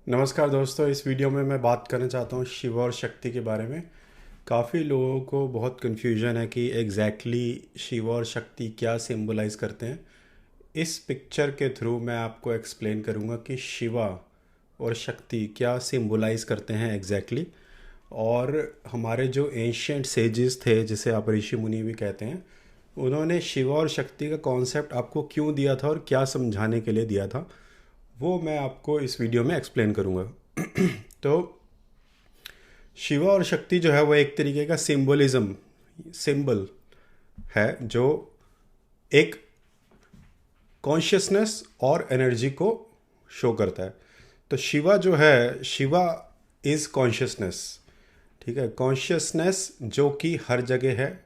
नमस्कार दोस्तों, इस वीडियो में मैं बात करना चाहता हूँ शिव और शक्ति के बारे में। काफ़ी लोगों को बहुत कन्फ्यूजन है कि शिव और शक्ति क्या सिंबलाइज करते हैं। इस पिक्चर के थ्रू मैं आपको एक्सप्लेन करूँगा कि शिवा और शक्ति क्या सिंबलाइज करते हैं और हमारे जो एंशियंट सेजेस थे, जिसे आप ऋषि मुनि भी कहते हैं, उन्होंने शिवा और शक्ति का कॉन्सेप्ट आपको क्यों दिया था और क्या समझाने के लिए दिया था, वो मैं आपको इस वीडियो में एक्सप्लेन करूँगा। तो शिवा और शक्ति जो है वो एक तरीके का सिंबल है जो एक कॉन्शियसनेस और एनर्जी को शो करता है। तो शिवा इज़ कॉन्शियसनेस। ठीक है, कॉन्शियसनेस जो कि हर जगह है,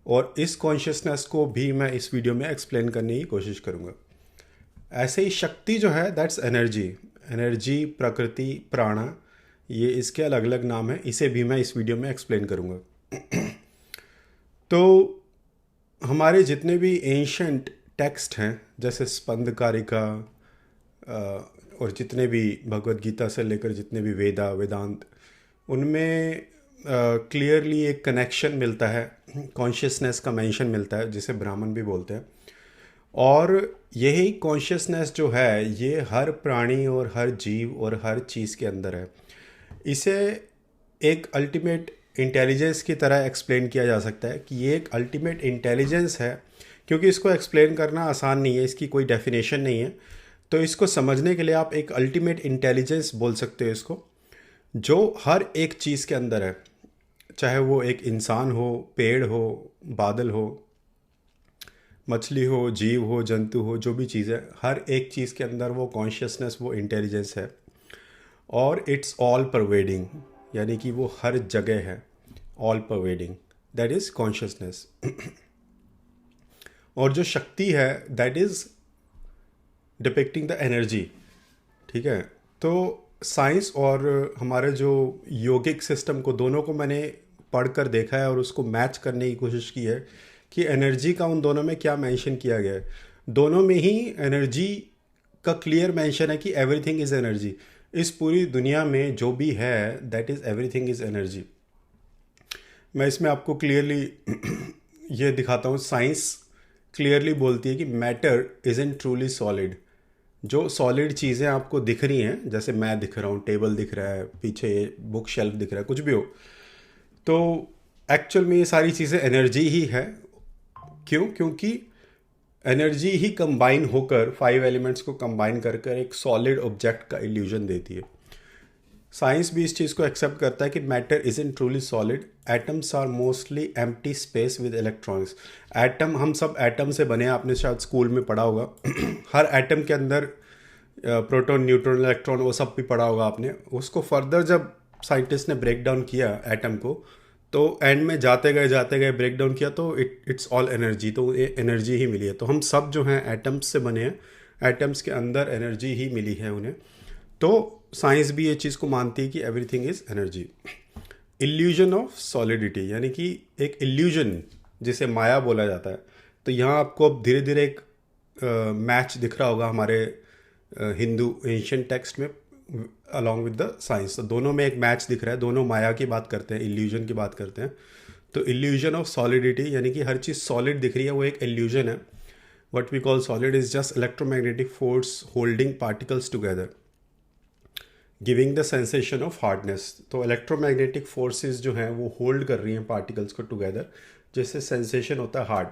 और इस कॉन्शियसनेस को भी मैं इस वीडियो में एक्सप्लेन करने की कोशिश करूँगा। ऐसे ही शक्ति जो है दैट्स एनर्जी, प्रकृति, प्राणा, ये इसके अलग अलग नाम हैं, इसे भी मैं इस वीडियो में एक्सप्लेन करूँगा। तो हमारे जितने भी एंशंट टेक्स्ट हैं, जैसे स्पंद कारिका और जितने भी भगवत गीता से लेकर जितने भी वेदांत, उनमें क्लियरली एक कनेक्शन मिलता है, कॉन्शियसनेस का मेंशन मिलता है, जिसे ब्राह्मण भी बोलते हैं। और यही कॉन्शियसनेस जो है ये हर प्राणी और हर जीव और हर चीज़ के अंदर है। इसे एक अल्टीमेट इंटेलिजेंस की तरह एक्सप्लेन किया जा सकता है कि ये एक अल्टीमेट इंटेलिजेंस है, क्योंकि इसको एक्सप्लेन करना आसान नहीं है, इसकी कोई डेफिनेशन नहीं है। तो इसको समझने के लिए आप एक अल्टीमेट इंटेलिजेंस बोल सकते हो इसको, जो हर एक चीज़ के अंदर है, चाहे वो एक इंसान हो, पेड़ हो, बादल हो, मछली हो, जीव हो, जंतु हो, जो भी चीज़ है, हर एक चीज़ के अंदर वो कॉन्शियसनेस, वो इंटेलिजेंस है। और इट्स ऑल परवेडिंग, यानी कि वो हर जगह है, all pervading, that is consciousness. और जो शक्ति है that is depicting the energy. ठीक है, तो साइंस और हमारे जो योगिक सिस्टम को, दोनों को मैंने पढ़कर देखा है और उसको मैच करने की कोशिश की है कि एनर्जी का उन दोनों में क्या मेंशन किया गया है। दोनों में ही एनर्जी का क्लियर मेंशन है कि एवरीथिंग इज़ एनर्जी। इस पूरी दुनिया में जो भी है that is everything is energy. मैं इसमें आपको क्लियरली ये दिखाता हूँ। साइंस क्लियरली बोलती है कि matter is in truly solid. जो सॉलिड चीज़ें आपको दिख रही हैं, जैसे मैं दिख रहा हूँ, टेबल दिख रहा है, पीछे बुक शेल्फ दिख रहा है, कुछ भी हो, तो एक्चुअल में ये सारी चीज़ें एनर्जी ही है। क्यों? क्योंकि एनर्जी ही कंबाइन होकर, 5 एलिमेंट्स को कंबाइन कर कर एक सॉलिड ऑब्जेक्ट का इल्यूजन देती है। साइंस भी इस चीज़ को एक्सेप्ट करता है कि matter is in truly solid, atoms are mostly empty space with electrons. Atom, हम सब एटम से बने हैं, आपने शायद स्कूल में पढ़ा होगा। हर एटम के अंदर प्रोटॉन, न्यूट्रॉन, इलेक्ट्रॉन, वो सब भी पढ़ा होगा आपने। उसको फर्दर जब साइंटिस्ट ने ब्रेक डाउन किया एटम को, तो एंड में जाते गए ब्रेक डाउन किया, तो इट्स ऑल एनर्जी, तो ये एनर्जी ही मिली है। तो हम सब जो हैं एटम्स से बने हैं, एटम्स के अंदर एनर्जी ही मिली है उन्हें। तो साइंस भी ये चीज़ को मानती है कि everything is energy. Illusion of solidity, यानी कि एक इल्यूजन जिसे माया बोला जाता है। तो यहाँ आपको अब धीरे धीरे एक मैच दिख रहा होगा हमारे हिंदू एंशिएंट टेक्स्ट में अलॉन्ग विद द साइंस। तो दोनों में एक मैच दिख रहा है, दोनों माया की बात करते हैं, इल्यूजन की बात करते हैं। तो इल्यूजन ऑफ सॉलिडिटी, यानी कि हर चीज़ सॉलिड दिख रही है, वो एक इल्यूजन है। What we call solid is just electromagnetic force holding particles together, giving the sensation of hardness. तो इलेक्ट्रोमैग्नेटिक फोर्सेस जो हैं वो होल्ड कर रही हैं पार्टिकल्स को टुगेदर, जिससे सेंसेशन होता है हार्ड।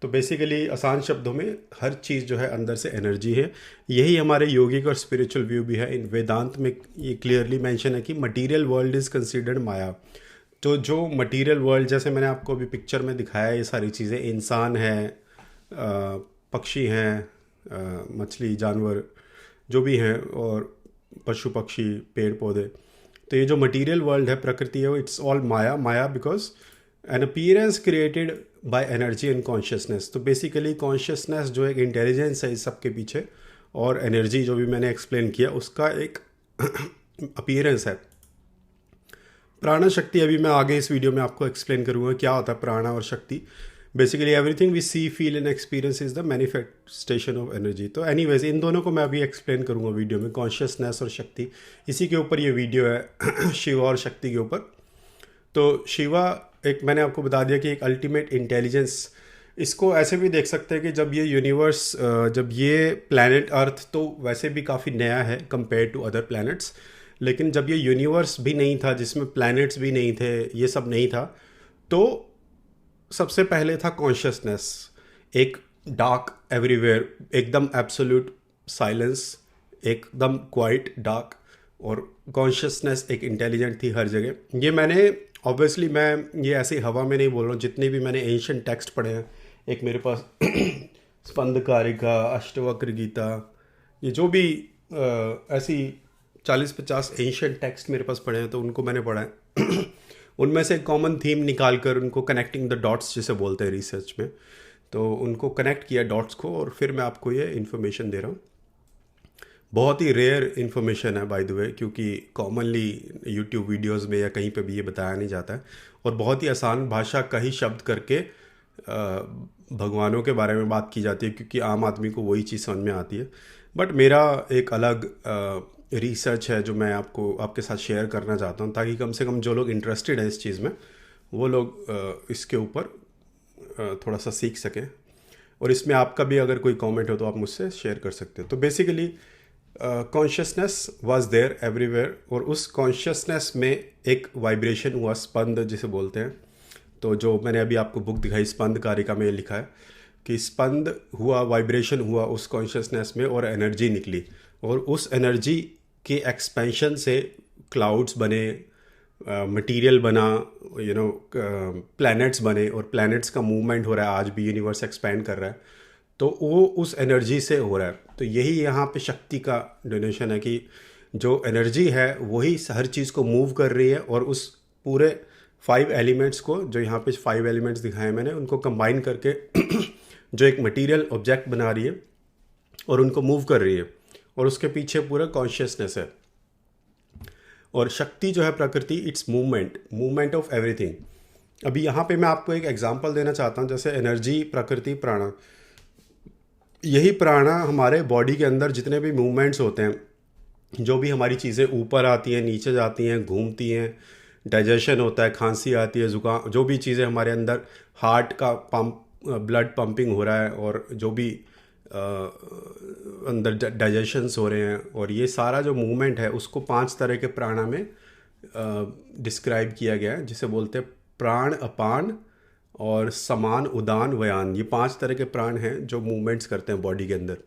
तो बेसिकली आसान शब्दों में हर चीज़ जो है अंदर से एनर्जी है। यही हमारे योगिक और स्पिरिचुअल व्यू भी है। इन वेदांत में ये क्लियरली मेंशन है कि मटेरियल वर्ल्ड इज़ कंसिडर्ड माया। तो जो मटेरियल वर्ल्ड, जैसे मैंने आपको अभी पिक्चर में दिखाया, ये सारी चीज़ें, इंसान हैं, पक्षी हैं, मछली, जानवर जो भी हैं, और पशु पक्षी, पेड़ पौधे, तो ये जो मटेरियल वर्ल्ड है, प्रकृति है, it's all maya because an appearance created by energy and consciousness. तो बेसिकली कॉन्शियसनेस जो एक इंटेलिजेंस है इस सब के पीछे, और एनर्जी जो भी मैंने एक्सप्लेन किया उसका एक अपीयरेंस है। प्राणा शक्ति अभी मैं आगे इस वीडियो में आपको एक्सप्लेन करूँगा क्या होता है प्राणा और शक्ति। Basically everything we see feel and experience is the manifestation of energy. तो एनीवेज इन दोनों को मैं अभी एक्सप्लेन करूंगा वीडियो में, कॉन्शियसनेस और शक्ति, इसी के ऊपर ये वीडियो है शिवा और शक्ति के ऊपर। तो शिवा एक, मैंने आपको बता दिया कि एक अल्टीमेट इंटेलिजेंस, इसको ऐसे भी देख सकते हैं कि जब ये यूनिवर्स, जब ये प्लैनेट अर्थ तो वैसे भी काफ़ी नया है कंपेयर टू अदर प्लैनेट्स, लेकिन जब ये यूनिवर्स भी नहीं था, जिसमें प्लैनेट्स भी नहीं थे, ये सब नहीं था, तो सबसे पहले था कॉन्शियसनेस, एक डार्क एवरीवेयर, एकदम एब्सोल्यूट साइलेंस, एकदम क्वाइट डार्क, और कॉन्शियसनेस एक इंटेलिजेंट थी हर जगह। ये मैंने ऑब्वियसली, मैं ये ऐसी हवा में नहीं बोल रहा हूँ, जितने भी मैंने एंशिएंट टेक्स्ट पढ़े हैं, एक मेरे पास स्पंदकारिका, अष्टवक्र गीता, ये जो भी ऐसी 40-50 एंशिएंट टेक्स्ट मेरे पास पढ़े हैं, तो उनको मैंने पढ़ा है उनमें से एक कॉमन थीम निकाल कर उनको कनेक्टिंग द डॉट्स जिसे बोलते हैं रिसर्च में, तो उनको कनेक्ट किया डॉट्स को, और फिर मैं आपको ये इन्फॉर्मेशन दे रहा हूँ। बहुत ही रेयर इन्फॉर्मेशन है बाय द वे, क्योंकि कॉमनली यूट्यूब वीडियोस में या कहीं पे भी ये बताया नहीं जाता है, और बहुत ही आसान भाषा का ही शब्द करके भगवानों के बारे में बात की जाती है, क्योंकि आम आदमी को वही चीज़ समझ में आती है। बट मेरा एक अलग रिसर्च है जो मैं आपके साथ शेयर करना चाहता हूँ, ताकि कम से कम जो लोग इंटरेस्टेड हैं इस चीज़ में, वो लोग इसके ऊपर थोड़ा सा सीख सकें, और इसमें आपका भी अगर कोई कमेंट हो तो आप मुझसे शेयर कर सकते हो। तो basically consciousness was there everywhere, और उस कॉन्शियसनेस में एक वाइब्रेशन हुआ, स्पंद जिसे बोलते हैं। तो जो मैंने अभी आपको बुक दिखाई स्पंद कारिका में लिखा है कि स्पंद हुआ, वाइब्रेशन हुआ उस कॉन्शियसनेस में, और एनर्जी निकली, और उस एनर्जी के एक्सपेंशन से क्लाउड्स बने, मटेरियल बना, प्लैनेट्स बने, और प्लैनेट्स का मूवमेंट हो रहा है, आज भी यूनिवर्स एक्सपैंड कर रहा है, तो वो उस एनर्जी से हो रहा है। तो यही यहाँ पे शक्ति का डोनेशन है कि जो एनर्जी है वही हर चीज़ को मूव कर रही है, और उस पूरे 5 एलिमेंट्स को, जो यहाँ पे 5 एलिमेंट्स दिखाए मैंने, उनको कंबाइन करके जो एक मटेरियल ऑब्जेक्ट बना रही है और उनको मूव कर रही है, और उसके पीछे पूरा कॉन्शियसनेस है। और शक्ति जो है प्रकृति, इट्स मूवमेंट ऑफ एवरीथिंग। अभी यहाँ पे मैं आपको एक एग्जांपल देना चाहता हूँ, जैसे एनर्जी, प्रकृति, प्राणा, यही प्राणा हमारे बॉडी के अंदर जितने भी मूवमेंट्स होते हैं, जो भी हमारी चीज़ें ऊपर आती हैं, नीचे जाती हैं, घूमती हैं, डाइजेशन होता है, खांसी आती है, जुकाम, जो भी चीज़ें हमारे अंदर, हार्ट का पंप, ब्लड पंपिंग हो रहा है, और जो भी अंदर डाइजेशंस हो रहे हैं, और ये सारा जो मूवमेंट है उसको 5 तरह के प्राणा में डिस्क्राइब किया गया है, जिसे बोलते हैं प्राण, अपान और समान, उदान, व्यान। ये 5 तरह के प्राण हैं जो मूवमेंट्स करते हैं बॉडी के अंदर।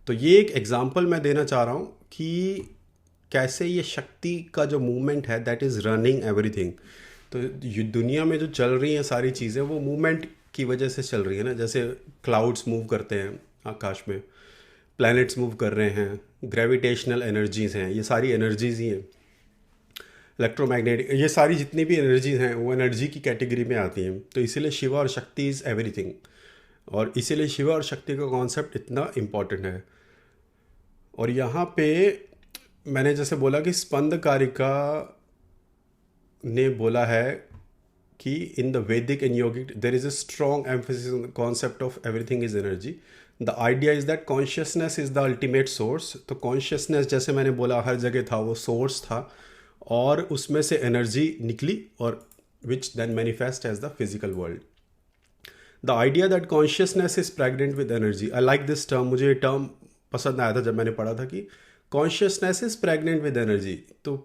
तो ये एक एग्जांपल मैं देना चाह रहा हूँ कि कैसे ये शक्ति का जो मूवमेंट है, दैट इज़ रनिंग एवरीथिंग। तो ये दुनिया में जो चल रही हैं सारी चीज़ें, वो मूवमेंट की वजह से चल रही है ना। जैसे क्लाउड्स मूव करते हैं आकाश में, प्लैनेट्स मूव कर रहे हैं, ग्रेविटेशनल एनर्जीज़ हैं, ये सारी एनर्जीज़ ही हैं, इलेक्ट्रोमैग्नेटिक, ये सारी जितनी भी एनर्जीज हैं वो एनर्जी की कैटेगरी में आती हैं। तो इसीलिए शिवा और शक्ति इज़ एवरीथिंग, और इसीलिए शिवा और शक्ति का कॉन्सेप्ट इतना इम्पॉर्टेंट है। और यहाँ पे मैंने जैसे बोला कि स्पंद कारिका ने बोला है कि in the Vedic and yogic there is a strong emphasis on the concept of everything is energy. The idea is that consciousness is the ultimate source. तो कॉन्शियसनेस, जैसे मैंने बोला, हर जगह था, वो सोर्स था, और उसमें से एनर्जी निकली, और which then manifest as the physical world. The idea that consciousness is pregnant with energy, I like this term, मुझे ये टर्म पसंद आया था जब मैंने पढ़ा था कि consciousness is pregnant with energy. तो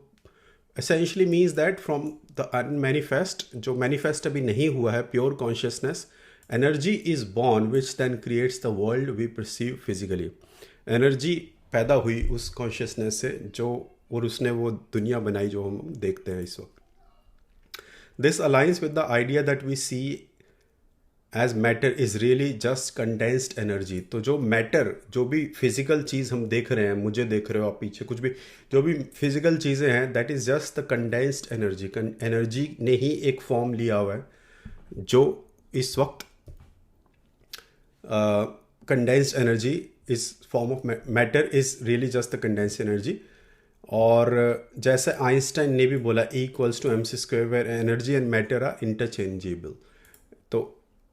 essentially means that from the unmanifest, जो मैनिफेस्ट अभी नहीं हुआ है, pure consciousness, energy is born which then creates the world we perceive physically. Energy पैदा हुई उस कॉन्शियसनेस से जो, और उसने वो दुनिया बनाई जो हम देखते हैं इस वक्त। This alliance with the idea that we see as matter is really just condensed energy. तो जो मैटर, जो भी फिजिकल चीज़ हम देख रहे हैं, मुझे देख रहे हो आप पीछे, कुछ भी जो भी फिजिकल चीज़ें हैं, that is just the condensed energy. Energy ने ही एक फॉर्म लिया हुआ है जो इस वक्त condensed energy is form of matter is really just the condensed energy. और जैसे आइंस्टाइन ने भी बोला E = mc², where energy and matter are interchangeable. तो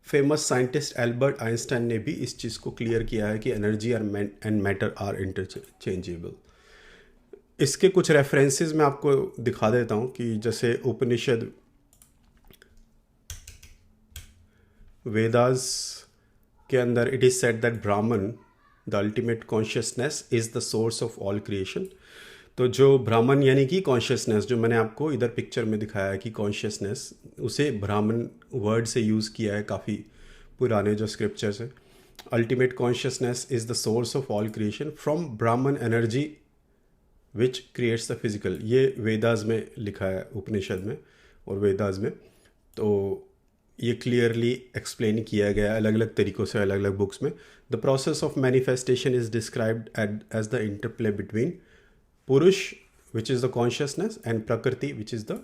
फेमस साइंटिस्ट एल्बर्ट आइंस्टाइन ने भी इस चीज़ को क्लियर किया है कि energy and matter are interchangeable. इसके कुछ रेफरेंसेस मैं आपको दिखा देता हूँ कि जैसे उपनिषद, वेदास के अंदर इट इज सेड दैट ब्राह्मण the ultimate consciousness is the source of all creation. तो जो ब्राह्मण यानी कि कॉन्शियसनेस, जो मैंने आपको इधर पिक्चर में दिखाया है कि कॉन्शियसनेस, उसे ब्राह्मण वर्ड से यूज़ किया है काफ़ी पुराने जो स्क्रिप्चर्स है। Ultimate consciousness is the source of all creation from Brahman energy which creates the physical. ये वेदास में लिखा है, उपनिषद में और वेदास में। तो ये क्लियरली एक्सप्लेन किया गया है अलग अलग तरीक़ों से अलग अलग बुक्स में। The process of manifestation is described as the interplay between Purusha which is the consciousness and Prakriti which is the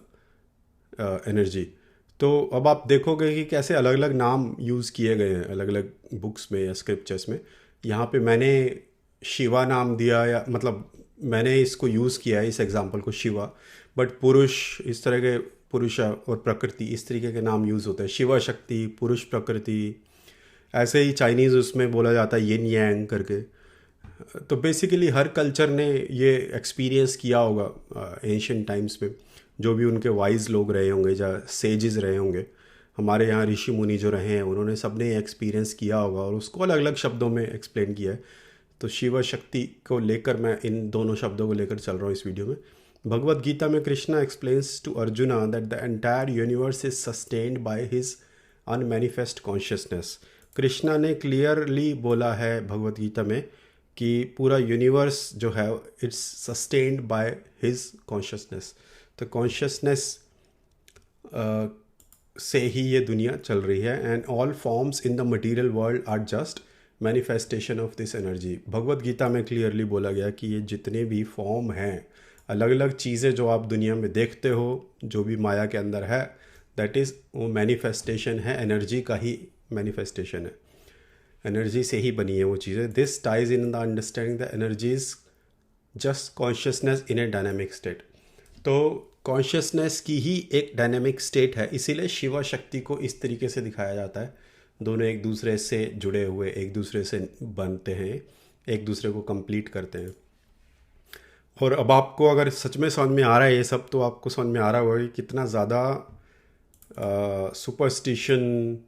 energy. तो अब आप देखोगे कि कैसे अलग अलग नाम यूज़ किए गए हैं अलग अलग बुक्स में या स्क्रिप्चर्स में। यहाँ पे मैंने शिवा नाम दिया, या मतलब मैंने इसको यूज़ किया है इस एग्जांपल को शिवा, बट पुरुष, इस तरह के पुरुष और प्रकृति इस तरीके के नाम यूज़ होते हैं, शिवा शक्ति, पुरुष प्रकृति। ऐसे ही चाइनीज़ उसमें बोला जाता है यिन यांग करके। तो बेसिकली हर कल्चर ने ये एक्सपीरियंस किया होगा एंशिएंट टाइम्स में, जो भी उनके वाइज लोग रहे होंगे या सेजेस रहे होंगे, हमारे यहाँ ऋषि मुनि जो रहे हैं, उन्होंने सबने ये एक्सपीरियंस किया होगा और उसको अलग अलग शब्दों में एक्सप्लेन किया है। तो शिव शक्ति को लेकर मैं इन दोनों शब्दों को लेकर चल रहा हूँ इस वीडियो में। भगवद गीता में Krishna explains to Arjuna that the entire universe is sustained by his unmanifest consciousness. Krishna ने क्लियरली बोला है भगवद गीता में कि पूरा यूनिवर्स जो है it's sustained by his consciousness. तो कॉन्शियसनेस से ही ये दुनिया चल रही है। And all forms in the material world are just manifestation of this energy. Bhagavad Gita में क्लियरली बोला गया कि ये जितने भी फॉर्म हैं, अलग अलग चीज़ें जो आप दुनिया में देखते हो, जो भी माया के अंदर है, दैट इज़ वो मैनिफेस्टेशन है, एनर्जी का ही मैनिफेस्टेशन है, एनर्जी से ही बनी है वो चीज़ें। This ties in the understanding the energy is just consciousness in A dynamic state. तो कॉन्शियसनेस की ही एक डायनेमिक स्टेट है, इसीलिए शिवा शक्ति को इस तरीके से दिखाया जाता है। दोनों एक दूसरे से जुड़े हुए, एक दूसरे से बनते हैं, एक दूसरे को कंप्लीट करते हैं। और अब आपको अगर सच में समझ में आ रहा है ये सब, तो आपको समझ में आ रहा होगा कि कितना ज़्यादा सुपरस्टिशन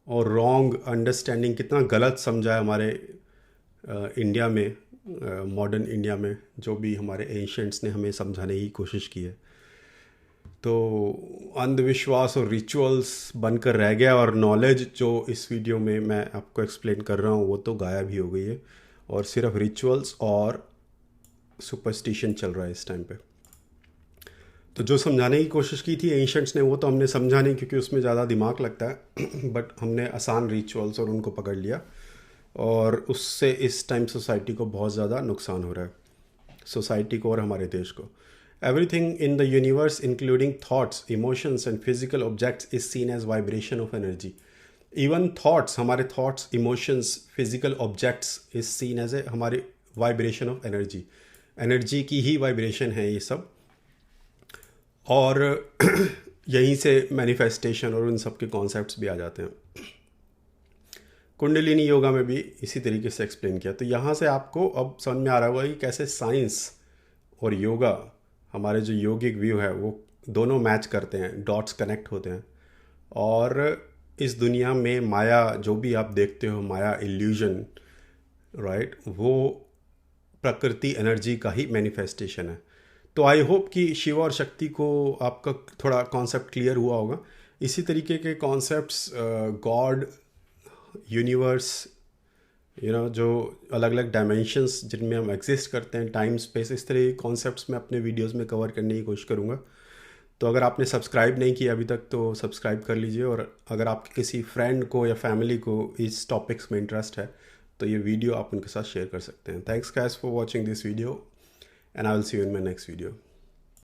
और रॉन्ग अंडरस्टैंडिंग, कितना गलत समझा है हमारे इंडिया में, मॉडर्न इंडिया में, जो भी हमारे एंशिएंट्स ने हमें समझाने की कोशिश की है। तो अंधविश्वास और रिचुअल्स बनकर रह गया, और नॉलेज जो इस वीडियो में मैं आपको एक्सप्लेन कर रहा हूँ वो तो गायब ही हो गई है, और सिर्फ रिचुअल्स और सुपरस्टिशन चल रहा है इस टाइम पे। तो जो समझाने की कोशिश की थी एंशिएंट्स ने, वो तो हमने समझा नहीं क्योंकि उसमें ज़्यादा दिमाग लगता है बट हमने आसान रिचुअल्स और उनको पकड़ लिया, और उससे इस टाइम सोसाइटी को बहुत ज़्यादा नुकसान हो रहा है, सोसाइटी को और हमारे देश को। Everything in the universe, including thoughts, emotions and physical objects, is seen as vibration of energy. Even thoughts, हमारे thoughts, emotions, physical objects is seen as a हमारे vibration of energy. Energy की ही vibration है ये सब, और यहीं से manifestation और उन सब के concepts भी आ जाते हैं। कुंडलिनी योगा में भी इसी तरीके से एक्सप्लेन किया। तो यहाँ से आपको अब समझ में आ रहा होगा कि कैसे साइंस और योगा, हमारे जो योगिक व्यू है, वो दोनों मैच करते हैं, डॉट्स कनेक्ट होते हैं। और इस दुनिया में माया जो भी आप देखते हो, माया इल्यूजन, राइट, वो प्रकृति एनर्जी का ही मैनिफेस्टेशन है। तो आई होप कि शिव और शक्ति को आपका थोड़ा कॉन्सेप्ट क्लियर हुआ होगा। इसी तरीके के कॉन्सेप्ट्स गॉड, यूनिवर्स, जो अलग अलग डायमेंशंस जिनमें हम एग्जिस्ट करते हैं, टाइम स्पेस, इस तरह के कॉन्सेप्ट्स मैं अपने वीडियोस में कवर करने की कोशिश करूँगा। तो अगर आपने सब्सक्राइब नहीं किया अभी तक तो सब्सक्राइब कर लीजिए, और अगर आपके किसी फ्रेंड को या फैमिली को इस टॉपिक्स में इंटरेस्ट है तो ये वीडियो आप उनके साथ शेयर कर सकते हैं। Thanks guys for watching this video, and I will see you in my next video.